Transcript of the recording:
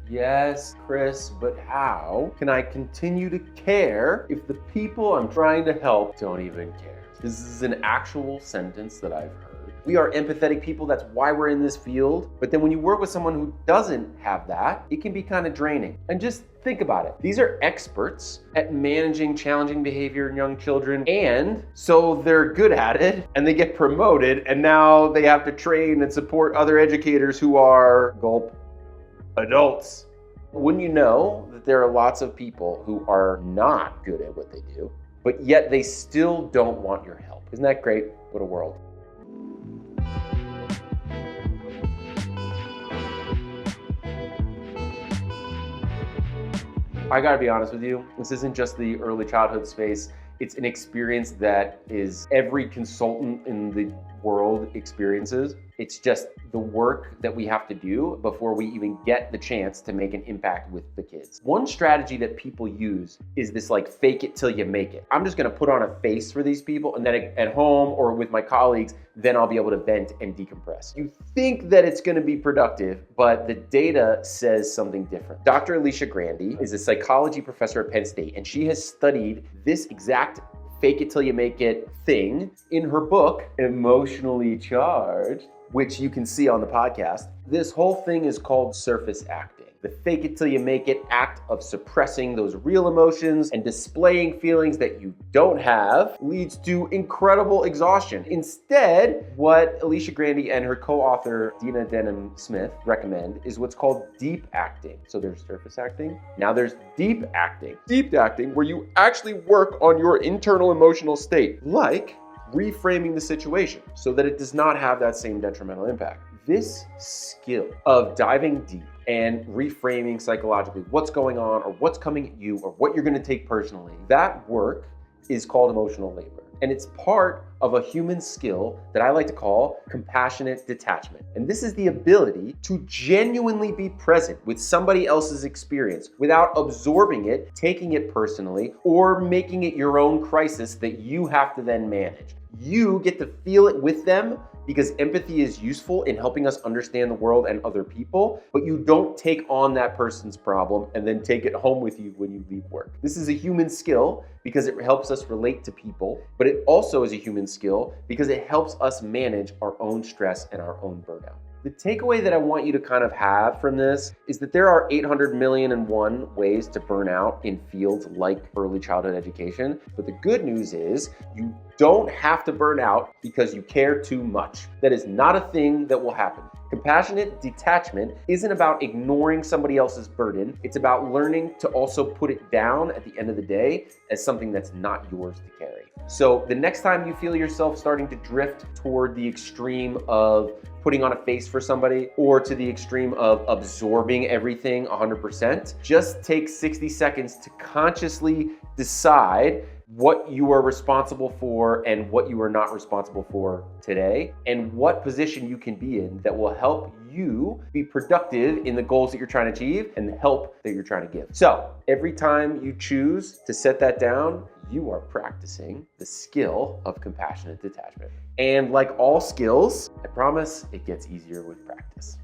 Yes, Chris, but how can I continue to care if the people I'm trying to help don't even care? This is an actual sentence that I've heard. We are empathetic people, that's why we're in this field. But then when you work with someone who doesn't have that, it can be kind of draining. And just think about it. These are experts at managing challenging behavior in young children, and so they're good at it, and they get promoted, and now they have to train and support other educators who are, gulp, adults. Wouldn't you know that there are lots of people who are not good at what they do, but yet they still don't want your help? Isn't that great? What a world. I gotta be honest with you, this isn't just the early childhood space. It's an experience that is every consultant in the world experiences. It's just the work that we have to do before we even get the chance to make an impact with the kids. One strategy that people use is this like fake it till you make it. I'm just gonna put on a face for these people, and then at home or with my colleagues, then I'll be able to vent and decompress. You think that it's gonna be productive, but the data says something different. Dr. Alicia Grandey is a psychology professor at Penn State, and she has studied this exact fake it till you make it thing in her book, Emotionally Charged, which you can see on the podcast. This whole thing is called surface acting. The fake it till you make it act of suppressing those real emotions and displaying feelings that you don't have leads to incredible exhaustion. Instead, what Alicia Grandey and her co-author Dina Denham Smith recommend is what's called deep acting. So there's surface acting, now there's deep acting. Deep acting, where you actually work on your internal emotional state, like reframing the situation so that it does not have that same detrimental impact. This skill of diving deep and reframing psychologically what's going on or what's coming at you or what you're going to take personally, that work is called emotional labor. And it's part of a human skill that I like to call compassionate detachment. And this is the ability to genuinely be present with somebody else's experience without absorbing it, taking it personally, or making it your own crisis that you have to then manage. You get to feel it with them because empathy is useful in helping us understand the world and other people, but you don't take on that person's problem and then take it home with you when you leave work. This is a human skill because it helps us relate to people, but it also is a human skill because it helps us manage our own stress and our own burnout. The takeaway that I want you to kind of have from this is that there are 800,000,001 ways to burn out in fields like early childhood education. But the good news is you don't have to burn out because you care too much. That is not a thing that will happen. Compassionate detachment isn't about ignoring somebody else's burden. It's about learning to also put it down at the end of the day as something that's not yours to carry. So the next time you feel yourself starting to drift toward the extreme of putting on a face for somebody or to the extreme of absorbing everything 100%, just take 60 seconds to consciously decide what you are responsible for and what you are not responsible for today, and what position you can be in that will help you be productive in the goals that you're trying to achieve and the help that you're trying to give. So every time you choose to set that down, you are practicing the skill of compassionate detachment. And like all skills, I promise it gets easier with practice.